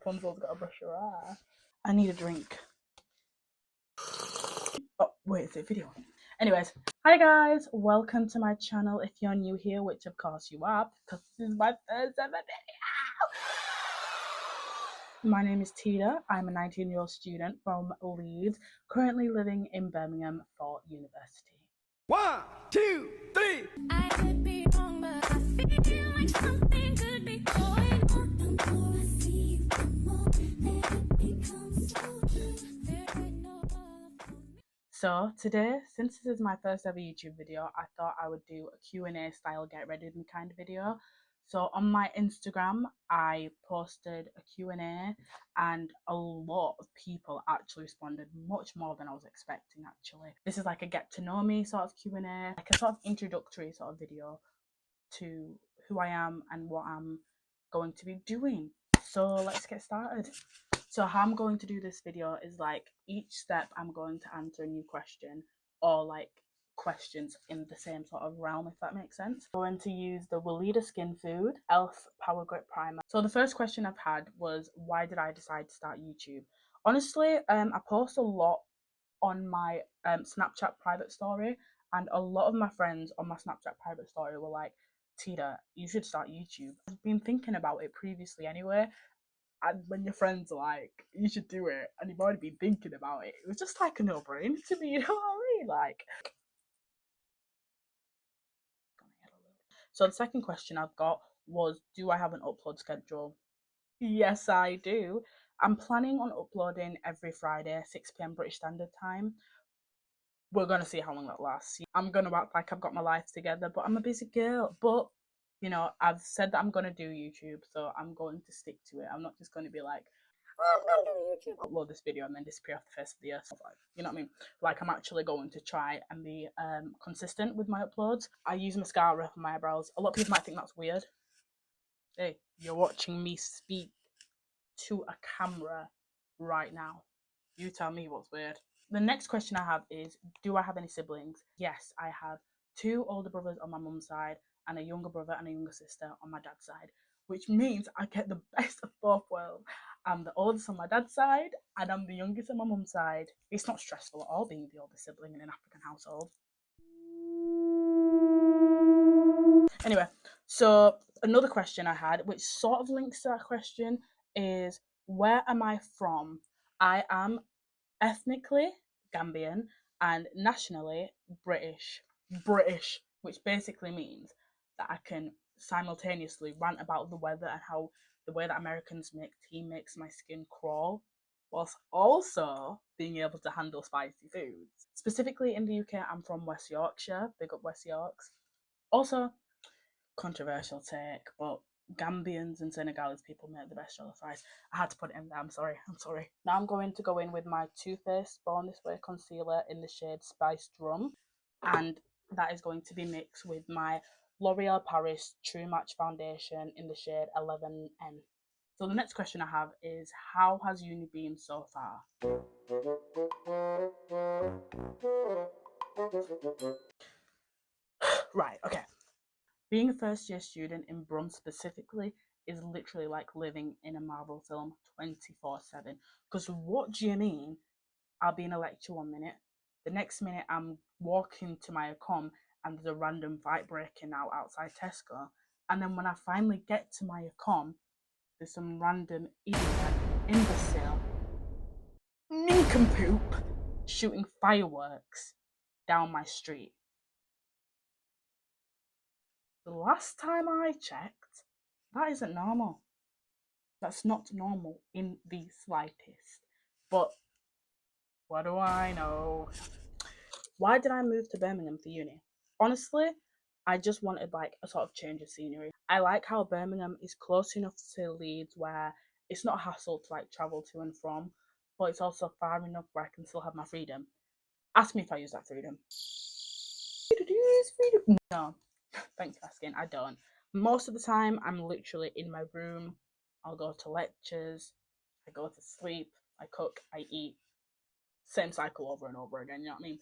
Rapunzel's got to brush her hair. I need a drink. Oh, wait, is it video? Anyways, hi guys, welcome to my channel if you're new here, which of course you are, because this is my first ever video. My name is Tida. I'm a 19-year-old student from Leeds, currently living in Birmingham for university. 1, 2, 3. I could be wrong, but I feel like something could be going on. Before I see you come on, then it becomes so good. There ain't no other for me. So today, since this is my first ever YouTube video, I thought I would do a Q&A style get ready with me kind of video. So on my Instagram, I posted a Q&A and a lot of people actually responded, much more than I was expecting actually. This is like a get to know me sort of Q&A, like a sort of introductory sort of video to who I am and what I'm going to be doing. So let's get started. So how I'm going to do this video is like each step I'm going to answer a new question or like questions in the same sort of realm, if that makes sense. I'm going to use the Weleda Skin Food Elf Power Grip Primer. So the first question I've had was, why did I decide to start YouTube? Honestly, I post a lot on my Snapchat private story, and a lot of my friends on my Snapchat private story were like, Tida, you should start YouTube. I've been thinking about it previously anyway, and when your friends are like, you should do it, and you've already been thinking about it, it was just like a no-brainer to me, you know what I mean? Like, so the second question I've got was, do I have an upload schedule? Yes, I do. I'm planning on uploading every Friday, 6 PM British Standard Time. We're gonna see how long that lasts. I'm gonna act like I've got my life together, but I'm a busy girl. But you know, I've said that I'm gonna do YouTube, so I'm going to stick to it. I'm not just gonna be like, oh, I'm gonna do YouTube, upload this video and then disappear off the face of the earth. Like, you know what I mean? Like, I'm actually going to try and be consistent with my uploads. I use mascara for my eyebrows. A lot of people might think that's weird. Hey, you're watching me speak to a camera right now. You tell me what's weird. The next question I have is, do I have any siblings? Yes, I have 2 older brothers on my mum's side and a younger brother and a younger sister on my dad's side, which means I get the best of both worlds. I'm the oldest on my dad's side and I'm the youngest on my mum's side. It's not stressful at all being the oldest sibling in an African household. Anyway, so another question I had, which sort of links to that question, is where am I from? I am ethnically Gambian and nationally British, which basically means that I can simultaneously rant about the weather and how the way that Americans make tea makes my skin crawl, whilst also being able to handle spicy foods. Specifically in the UK, I'm from West Yorkshire, big up West Yorks. Also, controversial take, but Gambians and Senegalese people make the best jollof rice. I had to put it in there, I'm sorry. Now I'm going to go in with my Too Faced Born This Way concealer in the shade Spiced Rum, and that is going to be mixed with my L'Oreal Paris True Match foundation in the shade 11N. So the next question I have is, how has uni been so far? Right, okay. Being a first year student in Brum specifically is literally like living in a Marvel film 24/7. Because what do you mean? I'll be in a lecture 1 minute, the next minute I'm walking to my accom and there's a random fight breaking out outside Tesco, and then when I finally get to my accom, there's some random idiot, imbecile, nincompoop shooting fireworks down my street. The last time I checked, that isn't normal. That's not normal in the slightest. But what do I know? Why did I move to Birmingham for uni? Honestly, I just wanted like a sort of change of scenery. I like how Birmingham is close enough to Leeds where it's not a hassle to like travel to and from, but it's also far enough where I can still have my freedom. Ask me if I use that freedom. No, thanks for asking, I don't. Most of the time, I'm literally in my room. I'll go to lectures, I go to sleep, I cook, I eat. Same cycle over and over again, you know what I mean?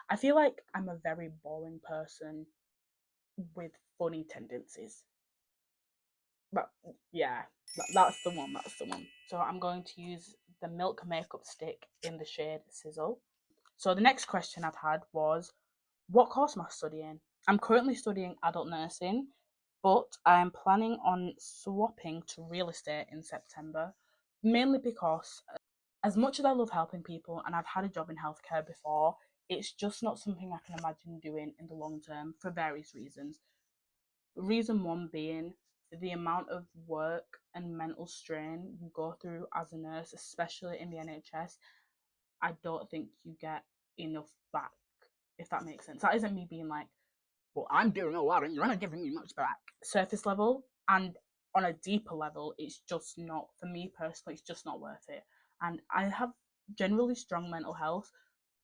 I feel like I'm a very boring person with funny tendencies. But yeah, that's the one. That's the one. So I'm going to use the Milk Makeup Stick in the shade Sizzle. So the next question I've had was, what course am I studying? I'm currently studying adult nursing, but I'm planning on swapping to real estate in September, mainly because as much as I love helping people and I've had a job in healthcare before, it's just not something I can imagine doing in the long term for various reasons. Reason one being the amount of work and mental strain you go through as a nurse, especially in the NHS. I don't think you get enough back, if that makes sense. That isn't me being like, well, I'm doing a lot and you're not giving me much back. Surface level and on a deeper level, it's just not, for me personally, it's just not worth it. And I have generally strong mental health,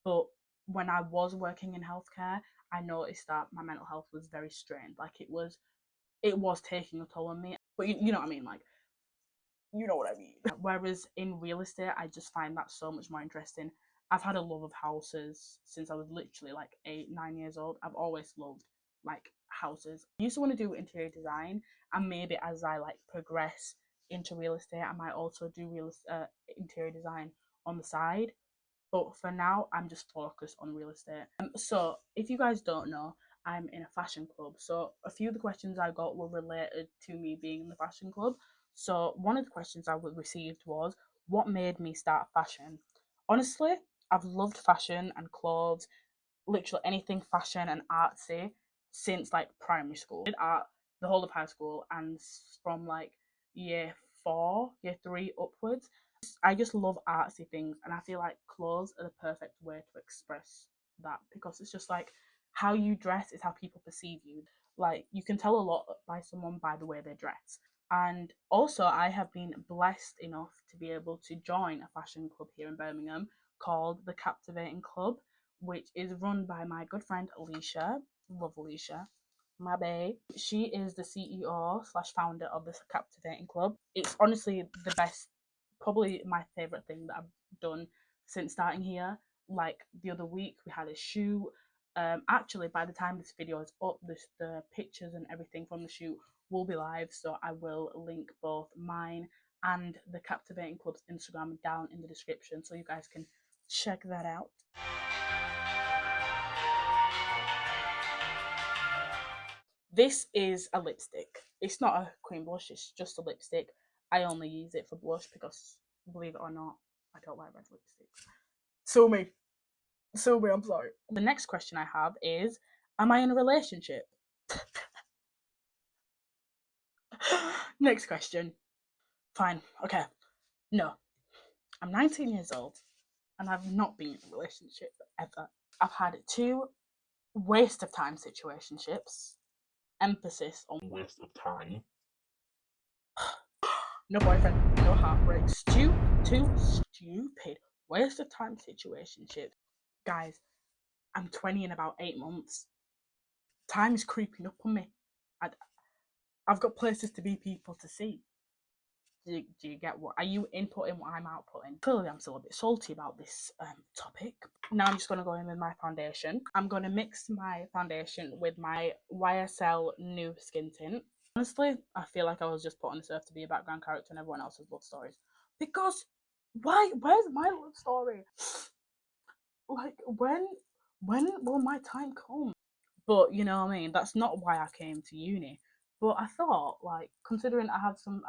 but when I was working in healthcare, I noticed that my mental health was very strained. Like it was taking a toll on me. But you know what I mean? Like, you know what I mean. Whereas in real estate, I just find that so much more interesting. I've had a love of houses since I was literally like 8, 9 years old. I've always loved like houses. I used to want to do interior design, and maybe as I like progress into real estate, I might also do interior design on the side. But for now, I'm just focused on real estate. So if you guys don't know, I'm in a fashion club. So a few of the questions I got were related to me being in the fashion club. So one of the questions I received was, what made me start fashion? Honestly, I've loved fashion and clothes, literally anything fashion and artsy since like primary school. I did art the whole of high school and from like year 4, year 3 upwards. I just love artsy things, and I feel like clothes are the perfect way to express that because it's just like how you dress is how people perceive you. Like you can tell a lot by someone by the way they dress. And also, I have been blessed enough to be able to join a fashion club here in Birmingham called the Captivating Club, which is run by my good friend Alicia. Love Alicia, my bae. She is the CEO slash founder of this Captivating Club. It's honestly the best, probably my favorite thing that I've done since starting here. Like the other week, we had a shoot. Actually, by the time this video is up, the pictures and everything from the shoot will be live. So I will link both mine and the Captivating Club's Instagram down in the description, so you guys can check that out. This is a lipstick. It's not a cream blush, it's just a lipstick. I only use it for blush because, believe it or not, I don't like red lipsticks. Sue me. Sue me, I'm sorry. The next question I have is, am I in a relationship? Next question. Fine, okay. No. I'm 19 years old and I've not been in a relationship ever. I've had 2 waste of time situationships. Emphasis on waste of time. No boyfriend, no heartbreak. 2 stupid waste of time situationships. Guys, I'm 20 in about 8 months. Time is creeping up on me. I've got places to be, people to see. Do you get what? Are you inputting what I'm outputting? Clearly, I'm still a bit salty about this topic. Now I'm just going to go in with my foundation. I'm going to mix my foundation with my YSL New Skin Tint. Honestly, I feel like I was just put on this earth to be a background character in everyone else's love stories. Because why? Where's my love story? Like when will my time come? But you know what I mean? That's not why I came to uni. But I thought, like, considering I have some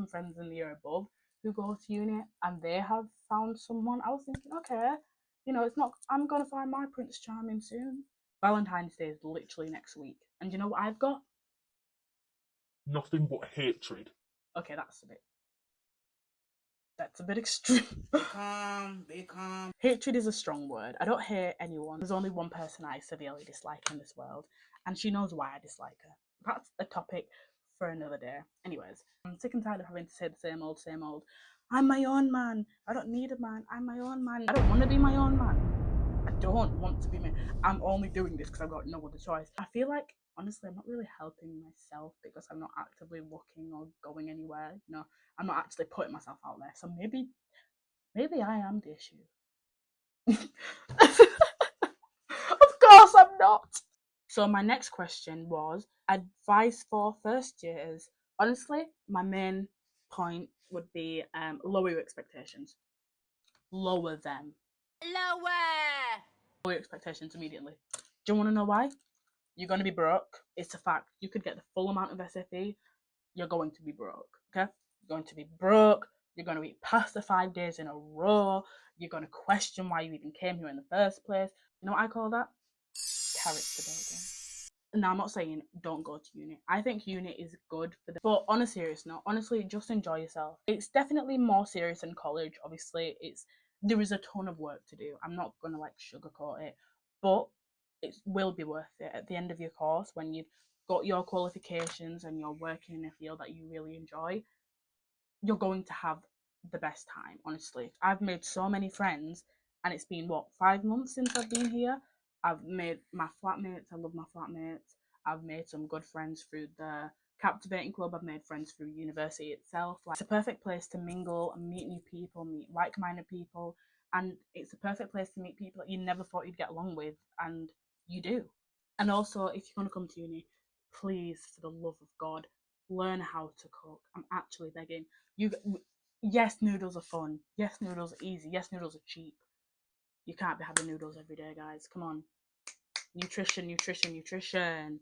friends in the year above who go to uni and they have found someone, I was thinking, okay, you know, it's not I'm gonna find my Prince Charming soon. Valentine's Day is literally next week. And you know what I've got? Nothing but hatred. Okay, that's a bit extreme. Be calm, be calm. Hatred is a strong word. I don't hate anyone. There's only one person I severely dislike in this world, and she knows why I dislike her. That's a topic for another day. Anyways, I'm sick and tired of having to say the same old, same old. I'm my own man. I don't need a man. I'm my own man. I don't want to be my own man. I don't want to be me. I'm only doing this because I've got no other choice. I feel like, honestly, I'm not really helping myself because I'm not actively looking or going anywhere. You know, I'm not actually putting myself out there. So maybe I am the issue. Of course I'm not. So my next question was, advice for first years Honestly, my main point would be lower your expectations. Lower them. Lower your expectations immediately. Do you want to know why? You're going to be broke. It's a fact. You could get the full amount of SFE. You're going to be broke. Okay? You're going to be broke. You're going to eat pasta 5 days in a row. You're going to question why you even came here in the first place. You know what I call that? Character building. Now, I'm not saying don't go to uni. I think uni is good for the, but on a serious note, honestly, just enjoy yourself. It's definitely more serious than college. Obviously, there is a ton of work to do. I'm not gonna like sugarcoat it, but it will be worth it at the end of your course when you've got your qualifications and you're working in a field that you really enjoy. You're going to have the best time, honestly. I've made so many friends, and it's been what, 5 months since I've been here. I've made my flatmates. I love my flatmates. I've made some good friends through the captivating club. I've made friends through university itself. Like, it's a perfect place to mingle and meet new people, meet like-minded people, and it's a perfect place to meet people that you never thought you'd get along with, and you do. And also, if you're going to come to uni, please, for the love of God, learn how to cook. I'm actually begging you. Yes, noodles are fun. Yes, noodles are easy. Yes, noodles are cheap. You can't be having noodles every day, guys. Come on. Nutrition, nutrition, nutrition.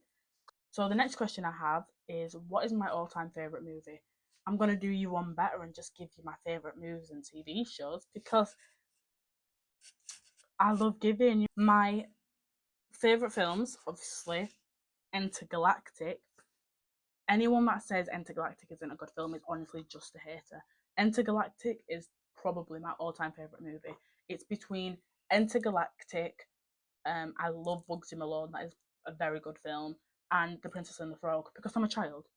So the next question I have is, what is my all-time favorite movie? I'm gonna do you one better and just give you my favorite movies and TV shows, because I love giving you my favorite films. Obviously, Intergalactic. Anyone that says Intergalactic isn't a good film is honestly just a hater. Intergalactic is probably my all-time favorite movie. It's between Intergalactic, I love Bugsy Malone, that is a very good film, and The Princess and the Frog, because I'm a child.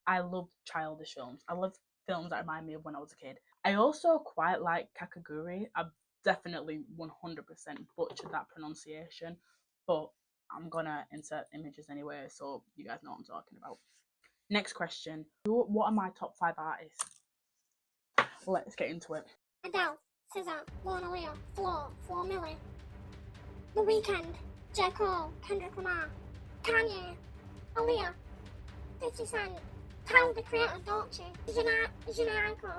I love childish films. I love films that remind me of when I was a kid. I also quite like Kakaguri. I've definitely 100% butchered that pronunciation, but I'm gonna insert images anyway, so you guys know what I'm talking about. Next question. What are my top 5 artists? Let's get into it. Adele, SZA, Lana Leo, Flo Milli, The Weeknd, J. Cole, Kendrick Lamar, Kanye, Aaliyah, 50 Cent, Tyler the Creator, Dolce, Janae Aiko,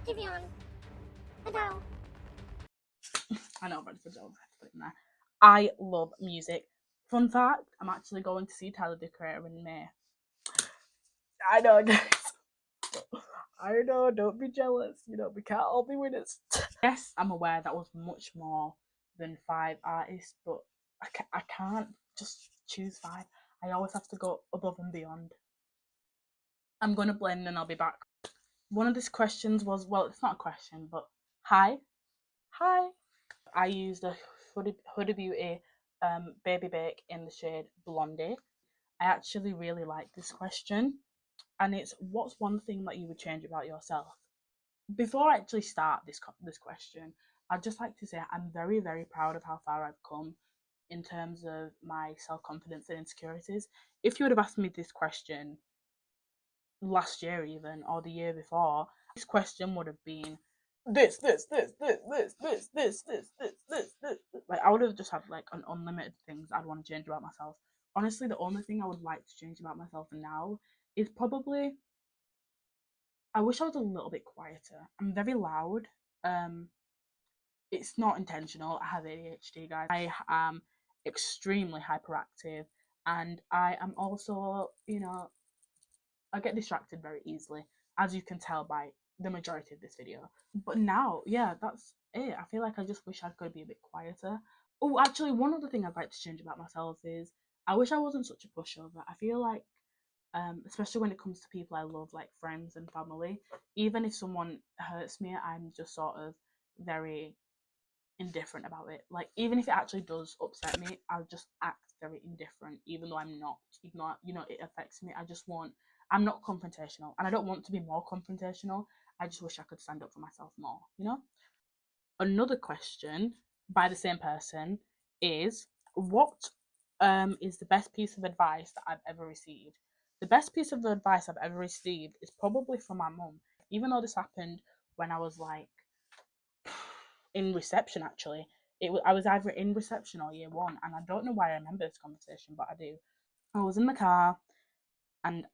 Giveon, Adele. I know, but it's a joke. I have to put it in there. I love music. Fun fact, I'm actually going to see Tyler the Creator in May. I know, guys. I know, don't be jealous. You know, we can't all be winners. Yes, I'm aware that was much more than 5 artists, but I can't just choose 5. I always have to go above and beyond. I'm going to blend and I'll be back. One of these questions was, well, it's not a question, but hi. I used a Huda Beauty Baby Bake in the shade Blondie. I actually really like this question, and it's, what's one thing that you would change about yourself? Before I actually start this question, I'd just like to say I'm very, very proud of how far I've come in terms of my self-confidence and insecurities. If you would have asked me this question last year even, or the year before, this question would have been this. Like, I would have just had like an unlimited things I'd want to change about myself. Honestly, the only thing I would like to change about myself now is probably, I wish I was a little bit quieter. I'm very loud. It's not intentional. I have ADHD, guys. I am extremely hyperactive, and I am also, I get distracted very easily, as you can tell by the majority of this video. But now, yeah, that's it. I feel like I just wish I could be a bit quieter. Oh, actually, one other thing I'd like to change about myself is I wish I wasn't such a pushover. I feel like, especially when it comes to people I love, like friends and family, even if someone hurts me, I'm just sort of very indifferent about it. Like, even if it actually does upset me, I'll just act very indifferent, even though I'm not, even though, it affects me. I'm not confrontational, and I don't want to be more confrontational. I just wish I could stand up for myself more. Another question by the same person is, what is the best piece of advice that I've ever received? The best piece of advice I've ever received is probably from my mum, even though this happened when I was like in reception. Actually, I was either in reception or year 1, and I don't know why I remember this conversation, but I do. I was in the car and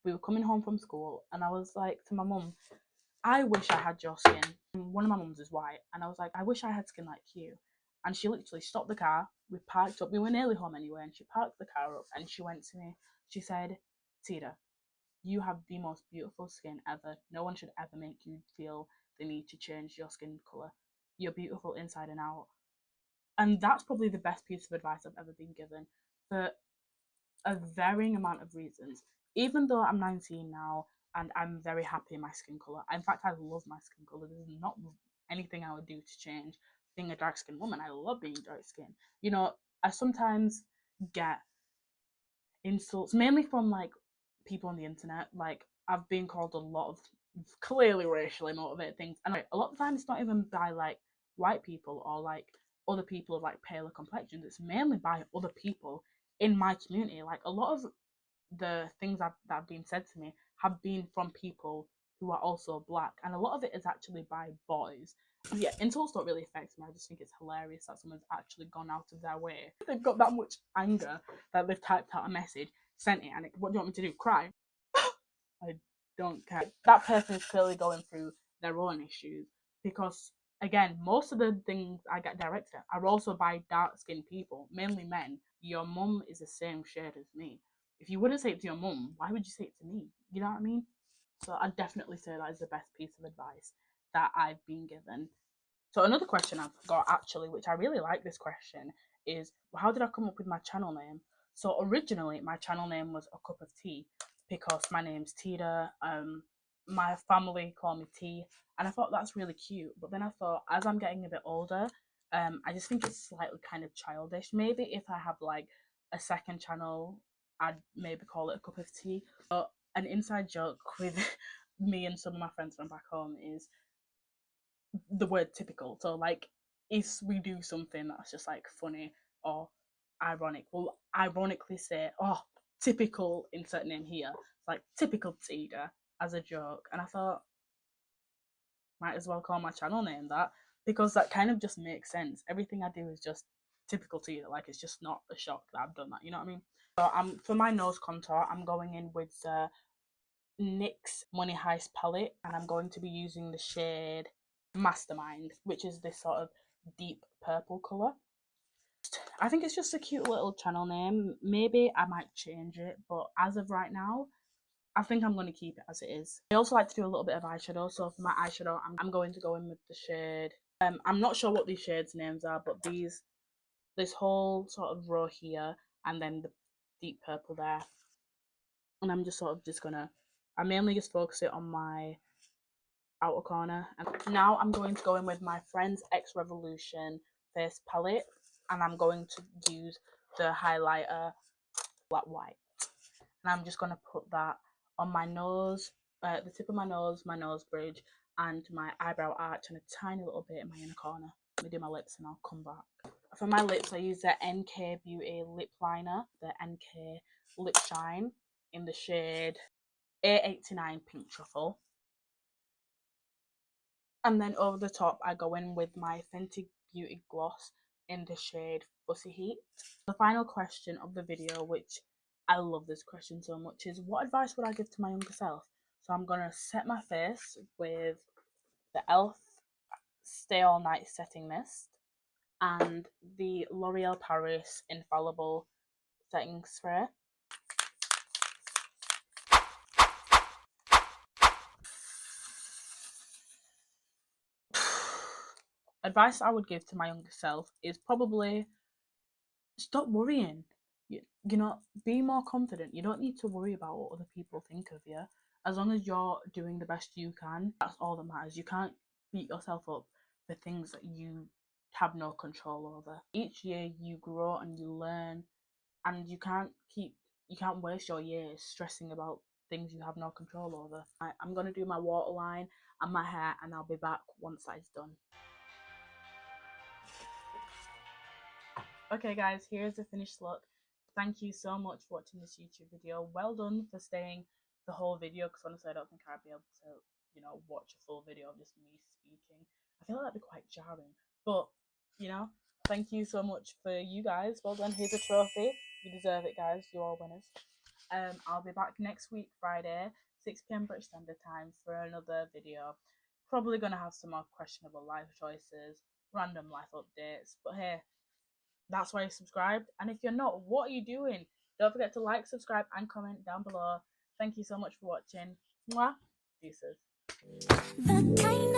we were coming home from school, and I was like to my mum, I wish I had your skin. And one of my mums is white, and I was like, I wish I had skin like you. And she literally stopped the car. We parked up. We were nearly home anyway, and she parked the car up, and she went to me. She said, Tida, you have the most beautiful skin ever. No one should ever make you feel the need to change your skin color. You're beautiful inside and out. And that's probably the best piece of advice I've ever been given for a varying amount of reasons. Even though I'm 19 now and I'm very happy in my skin color. In fact, I love my skin color. There's not anything I would do to change being a dark skinned woman. I love being dark skinned. You know, I sometimes get insults, mainly from like people on the internet. Like, I've been called a lot of clearly racially motivated things, and like, a lot of the time it's not even by like white people or like other people of like paler complexions. It's mainly by other people in my community. Like, a lot of the things that have been said to me have been from people who are also black, and a lot of it is actually by boys. Yeah, insults don't really affect me. I just think it's hilarious that someone's actually gone out of their way. They've got that much anger that they've typed out a message, sent it, and what do you want me to do? Cry? I don't care. That person is clearly going through their own issues, because again, most of the things I get directed at are also by dark skinned people, mainly men. Your mum is the same shade as me. If you wouldn't say it to your mum, why would you say it to me? You know what I mean? So I'd definitely say that is the best piece of advice that I've been given. So another question I've got actually, which I really like this question, is how did I come up with my channel name? So originally my channel name was A Cup of Tea, because my name's Tida. My family call me T, and I thought that's really cute. But then I thought, as I'm getting a bit older, I just think it's slightly kind of childish. Maybe if I have like a second channel, I'd maybe call it A Cup of Tea. But an inside joke with me and some of my friends from back home is the word typical. So like, if we do something that's just like funny or ironic, we'll ironically say, oh, typical insert name here. It's like typical Tida as a joke. And I thought, might as well call my channel name that, because that kind of just makes sense. Everything I do is just typical Tida. Like, it's just not a shock that I've done that, you know what I mean? So for my nose contour, I'm going in with the NYX Money Heist palette, and I'm going to be using the shade Mastermind, which is this sort of deep purple colour. I think it's just a cute little channel name. Maybe I might change it, but as of right now, I think I'm going to keep it as it is. I also like to do a little bit of eyeshadow, so for my eyeshadow, I'm going to go in with the shade. I'm not sure what these shades' names are, but this whole sort of row here, and then the deep purple there. And I'm just gonna, I mainly just focus it on my outer corner. And now I'm going to go in with my Friends X Revolution face palette, and I'm going to use the highlighter Black White, and I'm just going to put that on my nose, the tip of my nose bridge, and my eyebrow arch, and a tiny little bit in my inner corner. Let me do my lips and I'll come back. For my lips, I use the NK Beauty lip liner, the NK Lip Shine in the shade A89 Pink Truffle. And then over the top, I go in with my Fenty Beauty Gloss in the shade Fussy Heat. The final question of the video, which I love this question so much, is what advice would I give to my younger self? So I'm going to set my face with the e.l.f. Stay All Night Setting Mist and the L'Oreal Paris Infallible Setting Spray. Advice I would give to my younger self is probably stop worrying. You know, be more confident. You don't need to worry about what other people think of you. As long as you're doing the best you can, that's all that matters. You can't beat yourself up for things that you have no control over. Each year you grow and you learn, and you can't waste your years stressing about things you have no control over. I'm gonna do my waterline and my hair, and I'll be back once that is done. Okay guys, here's the finished look. Thank you so much for watching this YouTube video. Well done for staying the whole video, because honestly I don't think I'd be able to, you know, watch a full video of just me speaking. I feel like that'd be quite jarring, but you know, thank you so much for you guys. Well done. Here's a trophy. You deserve it, guys. You're all winners. I'll be back next week, Friday, 6 p.m. British Standard Time, for another video. Probably going to have some more questionable life choices, random life updates, but hey, that's why you subscribed. And if you're not, what are you doing? Don't forget to like, subscribe, and comment down below. Thank you so much for watching. Mwah. Deuces. The kind